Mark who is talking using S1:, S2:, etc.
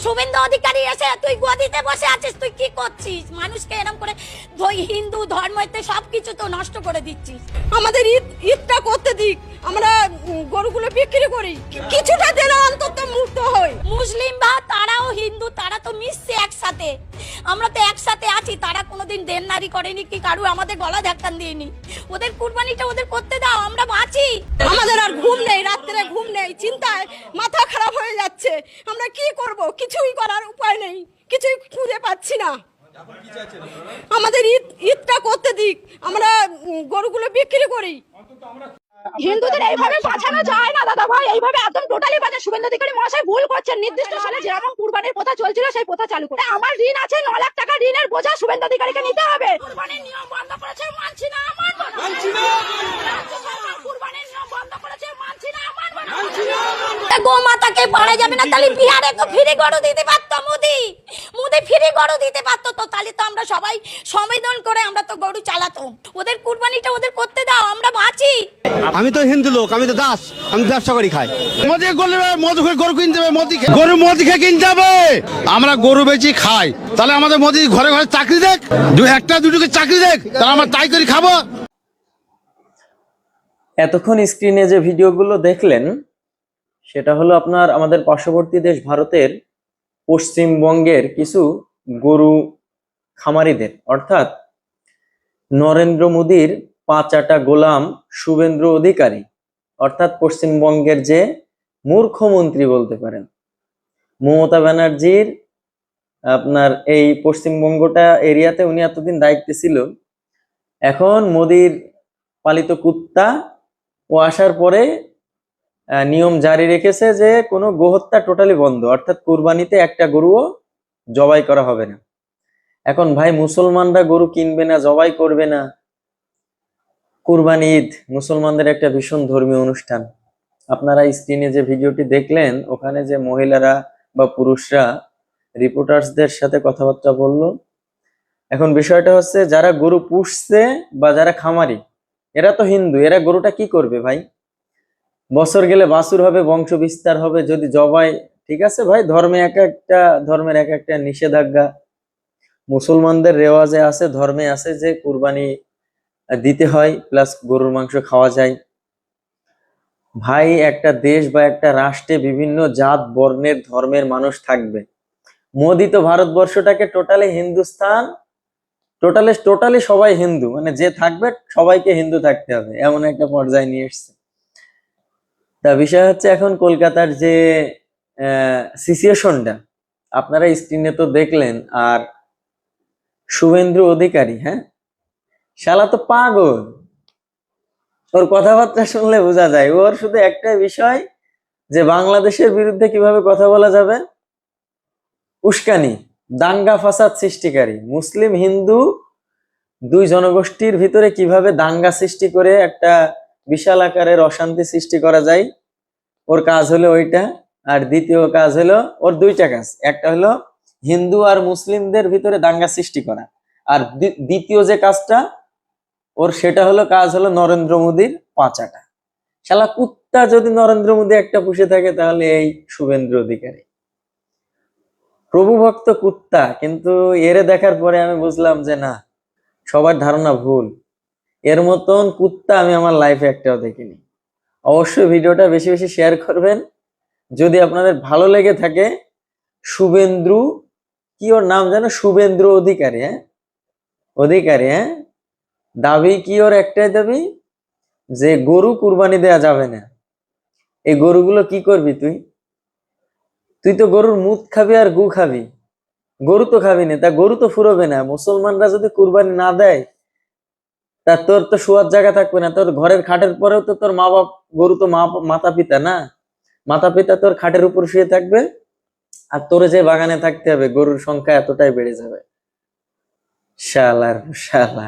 S1: শুভেন্দু অধিকারী এসে তুই গদিতে বসে আছিস, তুই কি করছিস? মানুষকে এরকম করে হিন্দু ধর্মতে সবকিছু তো নষ্ট করে দিচ্ছিস।
S2: আমাদের ঈদটা করতে দিক, আমরা গরুগুলো বিক্রি করি, কিছুটা যেন অন্তত মুক্ত হয়।
S1: মুসলিম বা তারাও হিন্দু, তারা তো মিশছে একসাথে, আমরা তো একসাথে আছি। তারা কোনোদিন দেননারি করেনি কি কারু আমাদের গলা ধাক্কান দিইনি। ওদের কুরবানিটা ওদের করতে দাও, আমরা বাঁচি।
S2: আমাদের আর ঘুম নেই, রাত্রে ঘুম নেই, চিন্তায় মাথা খারাপ হয়ে যাচ্ছে। আমরা কি করব? কিছুই করার উপায় নেই, কিছুই খুঁজে পাচ্ছি না। আমাদের ঈদটা করতে দিক, আমরা গরুগুলো বিক্রি করি।
S3: হিন্দুদের এইভাবে বাঁচানো যায় না দাদা ভাই, এইভাবে একদম টোটালি বাঁচা। শুভেন্দু অধিকারী মহাশয় ভুল করছেন। নির্দিষ্ট সালে যেরকম কুরবানির প্রথা চলছিল সেই প্রথা চালু করে আমার ঋণ আছে 9 লাখ টাকা, ঋণের বোঝা শুভেন্দু অধিকারীকে নিতে হবে। কুরবানির নিয়ম বন্ধ করেছে, মানছি না, মানব না। রাজ্য সরকার কুরবানির নিয়ম বন্ধ করেছে, মানছি না, মানব না।
S1: গোমাতাকে পারা যাবে না, তাহলে বিহারে তো ফ্রি গরু দিতে পারতো মোদি ফ্রি গরু দিতে পারতো, তো তাহলে তো আমরা সবাই সংবেদন করে আমরা তো গরু চালাতাম। ওদের কুরবানিটা ওদের করতে দাও, আমরা বাঁচি।
S4: আমি তো হিন্দু লোক, আমি তো দাস, আমি ব্যবসা করি খাই। মোদি মধু খেয়ে গরু কিনতে হবে, মোদি খেয়ে কিনতে হবে। আমরা গরু বেচি খাই, তাহলে আমাদের মোদি ঘরে ঘরে চাকরি দেখ, একটা দুটোকে চাকরি দেখ, তাহলে আমরা তাই করে খাবো।
S5: এতক্ষণ স্ক্রিনে যে ভিডিওগুলো দেখলেন সেটা হলো আমাদের পার্শ্ববর্তী দেশ ভারতের পশ্চিমবঙ্গের কিছু গরু খামারিদের, অর্থাৎ নরেন্দ্র মোদীর পাঁচাটা গোলাম শুভেন্দু অধিকারী, অর্থাৎ পশ্চিমবঙ্গের যে মূর্খমন্ত্রী বলতে পারেন। মমতা ব্যানার্জির এই পশ্চিমবঙ্গটা এরিয়াতে উনি এতদিন দায়িত্বে ছিল। এখন মোদীর পালিত কুত্তা ও আসার পরে নিয়ম জারি রেখেছে যে কোনো গোহত্যা টোটালি বন্ধ, অর্থাৎ কুরবানিতে একটা গরুও জবাই করা হবে না। এখন ভাই মুসলমানরা গরু কিনবে না, জবাই করবে না। কুরবানি ঈদ মুসলমানদের একটা ভীষণ ধর্মীয় অনুষ্ঠান। আপনারা স্ক্রিনে যে ভিডিওটি দেখলেন ওখানে যে মহিলারা বা পুরুষরা রিপোর্টার্সদের সাথে কথাবার্তা বললো। এখন বিষয়টা হচ্ছে যারা গরু পুষছে বা যারা খামারি এরা তো হিন্দু, এরা গরুটা কি করবে ভাই? বছর গেলে বাছুর হবে, বংশ বিস্তার হবে। যদি জবাই, ঠিক আছে ভাই, ধর্মের এক একটা নিষেধাজ্ঞা। মুসলমানদের রেওয়াজে আছে, ধর্মে আছে যে কুরবানি দিতে হয়, প্লাস গরুর মাংস খাওয়া যায়। ভাই একটা দেশ বা একটা রাষ্ট্রে বিভিন্ন জাত বর্ণের ধর্মের মানুষ থাকবে। মোদি তো ভারতবর্ষটাকে টোটালি হিন্দুস্তান, টোটালি সবাই হিন্দু, মানে যে থাকবে সবাইকে হিন্দু থাকতে হবে, এমন একটা পর্যায়ে নিয়ে এসছে। তা বিষয় হচ্ছে এখন কলকাতার যে সিচুয়েশনটা আপনারা স্ক্রিনে তো দেখলেন। আর শুভেন্দু অধিকারী, হ্যাঁ, শালা তো পাগল। ওর কথাবার্তা শুনলে বোঝা যায় ওর শুধু একটাই বিষয় যে বাংলাদেশের বিরুদ্ধে কিভাবে কথা বলা যাবে, উস্কানি, দাঙ্গা ফাসাদ সৃষ্টিকারী, মুসলিম হিন্দু দুই জনগোষ্ঠীর ভিতরে কিভাবে দাঙ্গা সৃষ্টি করে একটা বিশাল আকারের অশান্তি সৃষ্টি করা যায়, ওর কাজ হলো ওইটা। আর দ্বিতীয় কাজ হলো ওর দুইটা কাজ, একটা হলো হিন্দু আর মুসলিমদের ভিতরে দাঙ্গা সৃষ্টি করা, আর দ্বিতীয় যে কাজটা ওর সেটা হলো কাজ হলো নরেন্দ্র মোদীর পাঁচাটা। শালা কুত্তা যদি নরেন্দ্র মোদী একটা পুষে থাকে তাহলে এই শুভেন্দু অধিকারী প্রভু ভক্ত কুত্তা। কিন্তু এরে দেখার পরে আমি বুঝলাম যে না, সবার ধারণা ভুল। এর মতন কুত্তা আমি আমার লাইফে একটাও দেখিনি। অবশ্যই ভিডিওটা বেশি বেশি শেয়ার করবেন যদি আপনাদের ভালো লেগে থাকে। শুভেন্দু, কি ওর নাম জানো? শুভেন্দু অধিকারী, হ্যাঁ, অধিকারী, হ্যাঁ। দাবি কি ওর একটাই দাবি যে গরু কুরবানি দেয়া যাবে না। এই গরুগুলো কি করবি তুই? তুই তো গরুর মুখ খাবি আর গু খাবি, গরু তো খাবি না। তা গরু তো ফুরবে না। মুসলমানরা যদি কুরবানি না দেয় তা তোর তো শোয়ার জায়গা থাকবে না। তোর ঘরের খাটের পরেও তো তোর মা বাপ, গরু তো মাতা পিতা না, মাতা পিতা তোর খাটের উপর শুয়ে থাকবে, আর তোর যে বাগানে থাকতে হবে, গরুর সংখ্যা এতটাই বেড়ে যাবে। শালা শালা।